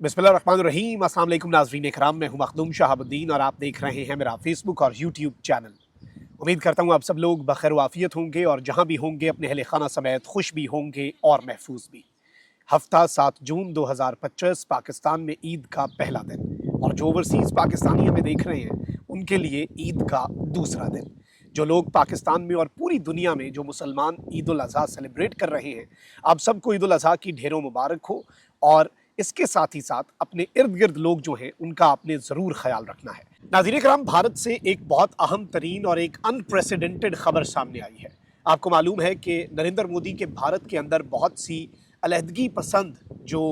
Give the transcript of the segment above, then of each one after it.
बिस्मिल्लाहिर्रहमानिर्रहीम। अस्सलाम वालेकुम नाज़रीन इकराम, मैं हूं मखदूम शहाबुद्दीन और आप देख रहे हैं मेरा फेसबुक और यूट्यूब चैनल। उम्मीद करता हूं आप सब लोग बखैर वाफियत होंगे और जहां भी होंगे अपने अहले खाना समेत खुश भी होंगे और महफूज भी। हफ्ता 7 जून 2025 पाकिस्तान में ईद का पहला दिन, और जो ओवरसीज़ पाकिस्तानी हमें देख रहे हैं उनके लिए ईद का दूसरा दिन। जो लोग पाकिस्तान में और पूरी दुनिया में जो मुसलमान ईद उल अज़हा सेलिब्रेट कर रहे हैं, आप सबको ईद उल अज़हा की ढेरों मुबारक हो। और इसके साथ ही साथ अपने इर्द गिर्द लोग जो हैं उनका आपने ज़रूर ख्याल रखना है। नाज़रीन कराम, भारत से एक बहुत अहम तरीन और एक अनप्रेसिडेंटेड खबर सामने आई है। आपको मालूम है कि नरेंद्र मोदी के भारत के अंदर बहुत सी अलहदगी पसंद जो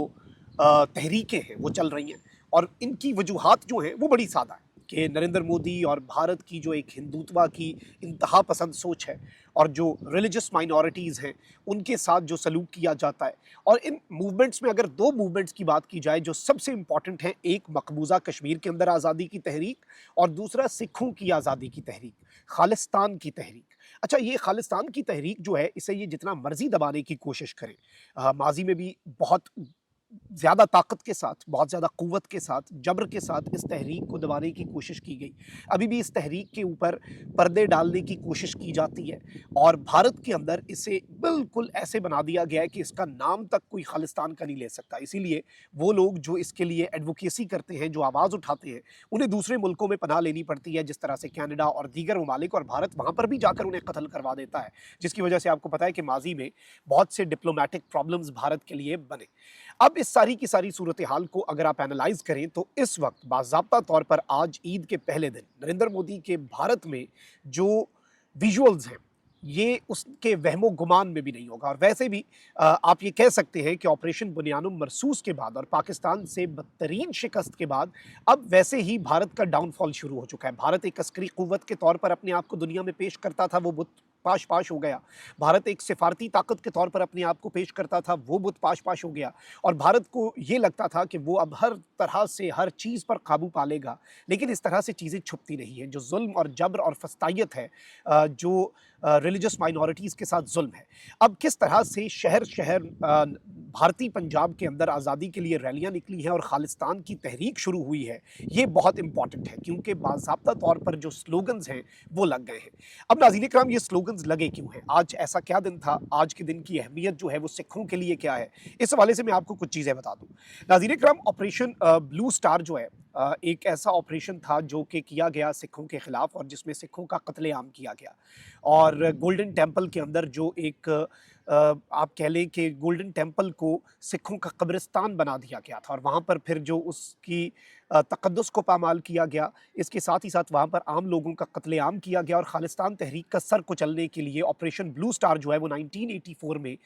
तहरीकें हैं वो चल रही हैं, और इनकी वजूहात जो हैं वो बड़ी सादा है कि नरेंद्र मोदी और भारत की जो एक हिंदुत्वा की इंतहा पसंद सोच है और जो रिलीजियस माइनॉरिटीज़ हैं उनके साथ जो सलूक किया जाता है। और इन मूवमेंट्स में अगर दो मूवमेंट्स की बात की जाए जो सबसे इम्पॉर्टेंट हैं, एक मकबूजा कश्मीर के अंदर आज़ादी की तहरीक और दूसरा सिखों की आज़ादी की तहरीक, खालिस्तान की तहरीक। अच्छा, ये खालिस्तान की तहरीक जो है, इसे ये जितना मर्जी दबाने की कोशिश करें, माजी में भी बहुत ज़्यादा ताकत के साथ, बहुत ज़्यादा क़ुव्वत के साथ, जबर के साथ इस तहरीक को दबाने की कोशिश की गई। अभी भी इस तहरीक के ऊपर पर्दे डालने की कोशिश की जाती है और भारत के अंदर इसे बिल्कुल ऐसे बना दिया गया है कि इसका नाम तक कोई खालिस्तान का नहीं ले सकता। इसीलिए वो लोग जो इसके लिए एडवोकेसी करते हैं, जो आवाज़ उठाते हैं, उन्हें दूसरे मुल्कों में पनाह लेनी पड़ती है, जिस तरह से कनाडा और दीगर ममालिक, और भारत वहाँ पर भी जाकर उन्हें कत्ल करवा देता है, जिसकी वजह से आपको पता है कि माजी में बहुत से डिप्लोमेटिक प्रॉब्लम्स भारत के लिए बने। अब इस सारी की सारी सूरत हाल को अगर आप एनालाइज करें तो इस वक्त बाज़ाब्ता तौर पर आज ईद के पहले दिन नरेंद्र मोदी के भारत में जो विजुअल्स हैं, ये उसके वहमो गुमान में भी नहीं होगा। और वैसे भी आप ये कह सकते हैं कि ऑपरेशन बुनियानुम मरसूस के बाद और पाकिस्तान से बदतरीन शिकस्त के बाद अब वैसे ही भारत का डाउनफॉल शुरू हो चुका है। भारत एक अस्करी क़ुव्वत के तौर पर अपने आप को दुनिया में पेश करता था, वो बुत पाश पाश हो गया। भारत एक सिफारती ताकत के तौर पर अपने आप को पेश करता था, वो बुत पाश पाश हो गया। और भारत को ये लगता था कि वो अब हर तरह से हर चीज़ पर काबू पा लेगा, लेकिन इस तरह से चीज़ें छुपती नहीं हैं। जो जुल्म और जबर और फस्तायत है, जो रिलीजियस माइनॉरिटीज़ के साथ जुल्म है, अब किस तरह से शहर शहर भारतीय पंजाब के अंदर आज़ादी के लिए रैलियाँ निकली हैं और खालिस्तान की तहरीक शुरू हुई है, ये बहुत इंपॉर्टेंट है, क्योंकि बाज़ाब्ता तौर पर जो स्लोगन्स हैं वो लग गए हैं। अब नाज़रीन इकराम, ये स्लोगन्स लगे क्यों हैं? आज ऐसा क्या दिन था? आज के दिन की अहमियत जो है वो सिखों के लिए क्या है? इस हवाले से मैं आपको कुछ चीज़ें बता दूँ। नाज़रीन इकराम, ऑपरेशन ब्लू स्टार जो है, एक ऐसा ऑपरेशन था जो कि किया गया सिखों के ख़िलाफ़ और जिसमें सिखों का कत्लेआम किया गया। और गोल्डन टेम्पल के अंदर जो एक आप कह लें कि गोल्डन टेम्पल को सिखों का कब्रिस्तान बना दिया गया था, और वहाँ पर फिर जो उसकी तक़द्दुस को पामाल किया गया, इसके साथ ही साथ वहाँ पर आम लोगों का कत्लेआम किया गया। और खालिस्तान तहरीक का सर कुचलने के लिए ऑपरेशन ब्लू स्टार जो है वो 1984 में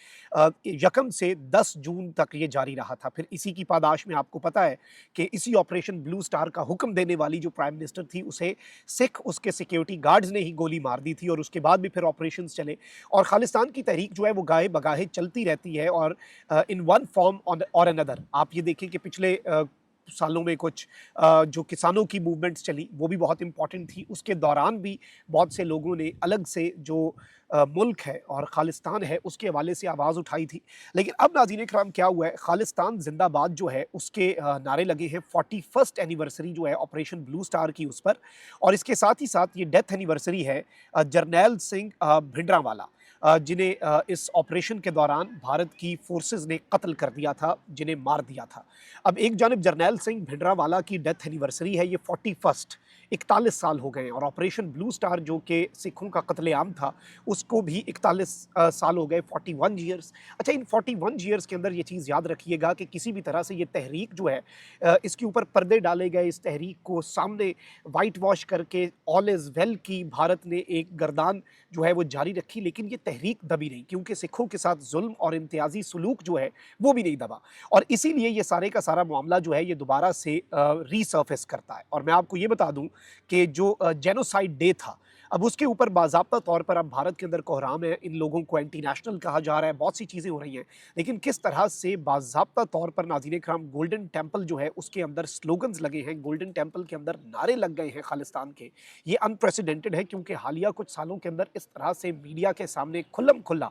यकम से 10 जून तक ये जारी रहा था। फिर इसी की पादाश में आपको पता है कि इसी ऑपरेशन ब्लू स्टार का हुक्म देने वाली जो प्राइम मिनिस्टर थी, उसे सिख उसके सिक्योरिटी गार्ड्स ने ही गोली मार दी थी, और उसके बाद भी फिर ऑपरेशंस चले। और खालिस्तान की तहरीक जो है वो गाहे बगाहे चलती रहती है, और इन वन फॉर्म और अनदर आप ये देखें कि पिछले सालों में कुछ जो किसानों की मूवमेंट्स चली वो भी बहुत इंपॉर्टेंट थी। उसके दौरान भी बहुत से लोगों ने अलग से जो मुल्क है और खालिस्तान है उसके हवाले से आवाज़ उठाई थी। लेकिन अब नाज़रीन इकराम क्या हुआ है, खालिस्तान जिंदाबाद जो है उसके नारे लगे हैं। 41st एनिवर्सरी जो है ऑपरेशन ब्लू स्टार की उस पर, और इसके साथ ही साथ ये डेथ एनिवर्सरी है जरनैल सिंह भिंडरांवाला, जिन्हें इस ऑपरेशन के दौरान भारत की फोर्सेस ने कत्ल कर दिया था, जिन्हें मार दिया था। अब एक जानिब जरनैल सिंह भिंडरांवाला की डेथ एनिवर्सरी है, ये 41st 41 साल हो गए, और ऑपरेशन ब्लू स्टार जो कि सिखों का कत्लेआम था उसको भी 41 साल हो गए, 41 ईयर्स। अच्छा, इन 41 ईयर्स के अंदर ये चीज़ याद रखिएगा कि किसी भी तरह से ये तहरीक जो है, इसके ऊपर पर्दे डाले गए, इस तहरीक को सामने वाइट वॉश करके ऑल इज़ वेल की भारत ने एक गर्दान जो है वो जारी रखी, लेकिन ये तहरीक दबी नहीं, क्योंकि सिखों के साथ जुल्म और इम्तियाजी सलूक जो है वो भी नहीं दबा। और इसीलिए ये सारे का सारा मामला जो है ये दोबारा से रीसर्फेस करता है। और मैं आपको ये बता दूं कि जो जेनोसाइड डे था, अब उसके ऊपर बाज़ाब्ता तौर पर अब भारत के अंदर कोहराम है, इन लोगों को एंटी नेशनल कहा जा रहा है, बहुत सी चीज़ें हो रही हैं। लेकिन किस तरह से बाज़ाब्ता तौर पर नाज़रीन इकराम गोल्डन टेंपल जो है उसके अंदर स्लोगन्स लगे हैं, गोल्डन टेंपल के अंदर नारे लग गए हैं खालिस्तान के। ये अनप्रेसिडेंटेड है क्योंकि हालिया कुछ सालों के अंदर इस तरह से मीडिया के सामने खुल्लम खुल्ला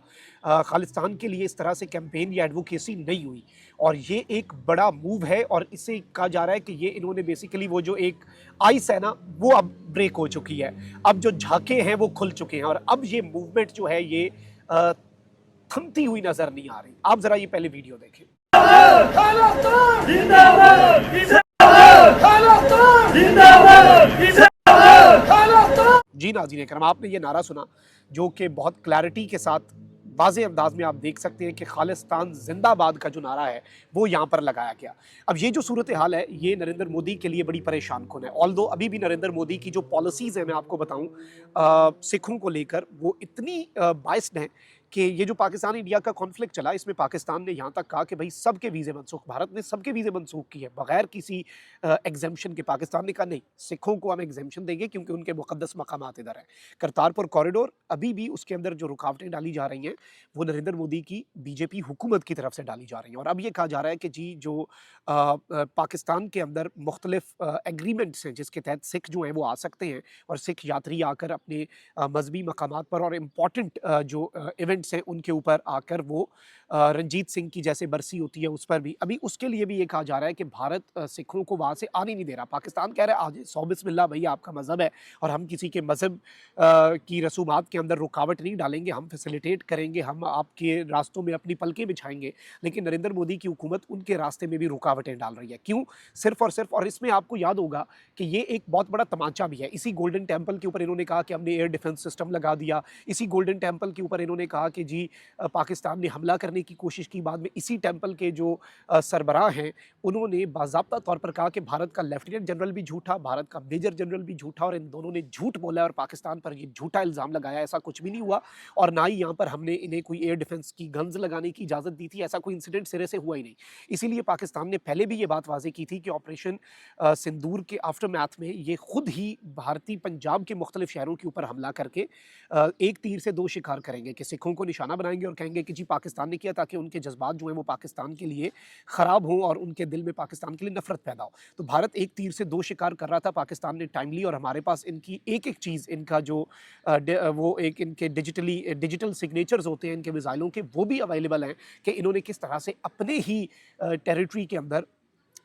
खालिस्तान के लिए इस तरह से कैंपेन या एडवोकेसी नहीं हुई। और ये एक बड़ा मूव है और इससे कहा जा रहा है कि ये इन्होंने बेसिकली वो जो एक आइस है ना, वो अब ब्रेक हो चुकी है। अब जो झाके हैं वो खुल चुके हैं और अब ये मूवमेंट जो है ये अ, थमती हुई नजर नहीं आ रही। आप जरा ये पहले वीडियो देखें। जी नाज़रीन इकराम, आपने ये नारा सुना जो कि बहुत क्लैरिटी के साथ वाज़े अंदाज में आप देख सकते हैं कि खालिस्तान जिंदाबाद का जो नारा है वो यहाँ पर लगाया गया। अब ये जो सूरत हाल है ये नरेंद्र मोदी के लिए बड़ी परेशान कुन है। ऑल्दो अभी भी नरेंद्र मोदी की जो पॉलिसीज़ है मैं आपको बताऊँ सिखों को लेकर वो इतनी बाइस्ड हैं कि ये जो पाकिस्तान इंडिया का कॉन्फ्लिक्ट चला इसमें पाकिस्तान ने यहाँ तक कहा कि भाई सबके वीज़े मनसूख, भारत ने सबके वीज़े मनसूख किए बगैर किसी एग्जेम्पशन के। पाकिस्तान ने कहा नहीं, सिखों को हम एग्जेम्पशन देंगे क्योंकि उनके मुक़द्दस मकामात इधर हैं। करतारपुर कॉरिडोर अभी भी उसके अंदर जो रुकावटें डाली जा रही हैं वो नरेंद्र मोदी की बीजेपी हुकूमत की तरफ से डाली जा रही हैं। और अब ये कहा जा रहा है कि जी जो पाकिस्तान के अंदर मुख्तलिफ एग्रीमेंट्स हैं जिसके तहत सिख जो हैं वो आ सकते हैं और सिख यात्री आकर अपने मजहबी मकामात पर और इम्पॉर्टेंट जो इवेंट्स हैं उनके ऊपर आकर वो रंजीत सिंह की जैसे बरसी होती है उस पर भी अभी उसके लिए भी ये कहा जा रहा है कि भारत सिखों को वहाँ से आने नहीं दे रहा। पाकिस्तान कह रहा है आज सौ बिस्मिल्लाह भैया आपका मज़हब है और हम किसी के मज़हब की रसूमात के अंदर रुकावट नहीं डालेंगे, हम फैसिलिटेट करेंगे, हम आपके रास्तों में अपनी पलकें बिछाएंगे। लेकिन नरेंद्र मोदी की हुकूमत उनके रास्ते में भी रुकावटें डाल रही है। क्यों? सिर्फ और सिर्फ, और इसमें आपको याद होगा कि ये एक बहुत बड़ा तमाचा भी है। इसी गोल्डन टेंपल के ऊपर इन्होंने कहा कि हमने एयर डिफेंस सिस्टम लगा दिया। इसी गोल्डन टेंपल के ऊपर इन्होंने कहा कि जी पाकिस्तान ने हमला करने की कोशिश की। बाद में इसी टेंपल के जो सरबराह हैं उन्होंने बाज़ाब्ता तौर पर कहा कि भारत का लेफ्टिनेंट जनरल भी झूठा, भारत का मेजर जनरल भी झूठा और इन दोनों ने झूठ बोला है और पाकिस्तान पर ये झूठा इल्ज़ाम लगाया। ऐसा कुछ भी नहीं हुआ और ना ही यहाँ पर हमने इन्हें कोई एयर डिफेंस की गन्स लगाने की इजाज़त दी थी। ऐसा कोई इंसिडेंट सिरे से हुआ ही नहीं। इसीलिए पाकिस्तान ने पहले भी ये बात वाज़ेह की थी कि ऑपरेशन सिंदूर के आफ्टरमैथ में ये खुद ही भारतीय पंजाब के मुख्तलिफ शहरों के ऊपर हमला करके एक तीर से दो शिकार करेंगे कि सिखों को निशाना बनाएंगे और कहेंगे कि जी पाकिस्तान ने किया, ताकि उनके जज्बात जो हैं वो पाकिस्तान के लिए ख़राब हों और उनके दिल में पाकिस्तान के लिए नफरत पैदा हो। तो भारत एक तीर से दो शिकार कर रहा था। पाकिस्तान ने टाइमली, और हमारे पास इनकी एक एक चीज़, इनका जो वो एक इनके डिजिटल सिग्नेचर्स होते हैं इनके मिसाइलों के, वो भी अवेलेबल हैं कि इन्होंने किस तरह से अपने ही टेरिटरी के अंदर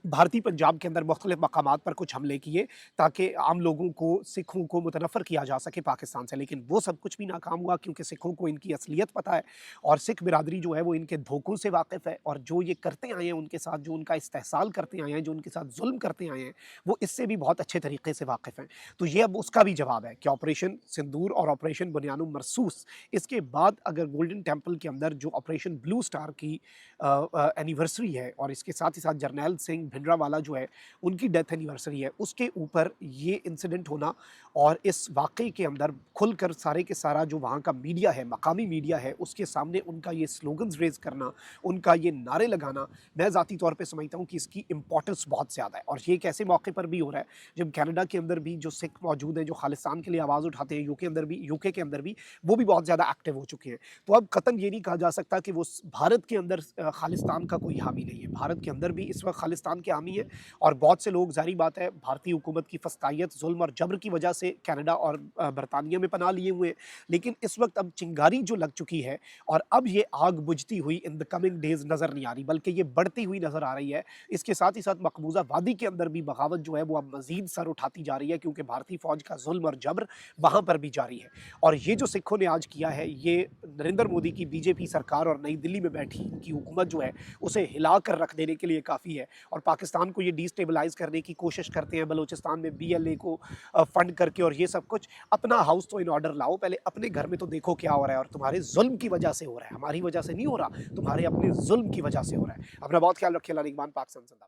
भारतीय पंजाब के अंदर मुख्तलिफ मकामात पर कुछ हमले किए ताकि आम लोगों को, सिखों को मुतनफ़र किया जा सके पाकिस्तान से। लेकिन वो सब कुछ भी नाकाम हुआ क्योंकि सिखों को इनकी असलियत पता है और सिख बिरादरी जो है वो इनके धोखों से वाकिफ़ है और जो ये करते आए हैं उनके साथ, जो उनका इस्तेहसाल करते आए हैं, जो उनके साथ जुल्म करते आए हैं, वो इससे भी बहुत अच्छे तरीके से वाकिफ़ हैं। तो ये अब उसका भी जवाब है कि ऑपरेशन सिंदूर और ऑपरेशन बुनियानुम मरसूस, इसके बाद अगर गोल्डन टेंपल के अंदर जो ऑपरेशन ब्लू स्टार की एनिवर्सरी है और इसके साथ ही साथ जर्नैल सिंह भिंडरावाला जो है उनकी डेथ एनिवर्सरी है, उसके ऊपर ये इंसिडेंट होना और इस वाक़े के अंदर खुलकर सारे के सारा जो वहाँ का मीडिया है, मकामी मीडिया है, उसके सामने उनका ये स्लोगन्स रेज़ करना, उनका ये नारे लगाना, मैं ज़ाती तौर पे समझता हूँ कि इसकी इम्पोर्टेंस बहुत ज़्यादा है। और ये एक ऐसे मौके पर भी हो रहा है जब कनाडा के अंदर भी जो सिख मौजूद हैं, जो खालिस्तान के लिए आवाज़ उठाते हैं, यूके के अंदर भी वो भी बहुत ज़्यादा एक्टिव हो चुके हैं। तो अब कतन ये नहीं कहा जा सकता कि वो भारत के अंदर खालिस्तान का कोई हामी नहीं है। भारत के अंदर भी इस वक्त खालिस्तान के हामी है और बहुत से लोग, ज़ाहिर बात है, भारतीय हुकूमत की फस्तायत, जुल्म और जबर की वजह से कनाडा और बरतानिया में पनाह लिए हुए हैं। लेकिन इस वक्त अब चिंगारी जो लग चुकी है और अब ये आग बुझती हुई इन द कमिंग डेज नज़र नहीं आ रही, बल्कि ये बढ़ती हुई नज़र आ रही है। इसके साथ ही साथ मकबूजा वादी के अंदर भी बगावत जो है वो अब मज़ीद सर उठाती जा रही है क्योंकि भारतीय फ़ौज का जुल्म और जबर वहाँ पर भी जारी है। और ये जो सिखों ने आज किया है, ये नरेंद्र मोदी की बीजेपी सरकार और नई दिल्ली में बैठी इनकी हुकूमत जो है उसे हिला कर रख देने के लिए काफ़ी है। और पाकिस्तान को ये डिस्टेबलाइज़ करने की कोशिश करते हैं बलूचिस्तान में BLA को फंड करके और ये सब कुछ। अपना हाउस तो इन ऑर्डर लाओ, पहले अपने घर में तो देखो क्या हो रहा है। और तुम्हारे जुल्म की वजह से हो रहा है, हमारी वजह से नहीं हो रहा, तुम्हारे अपने जुल्म की वजह से हो रहा है। अपना बहुत ख्याल रखिए। अल्लाह निगहबान। पाक जिंदाबाद।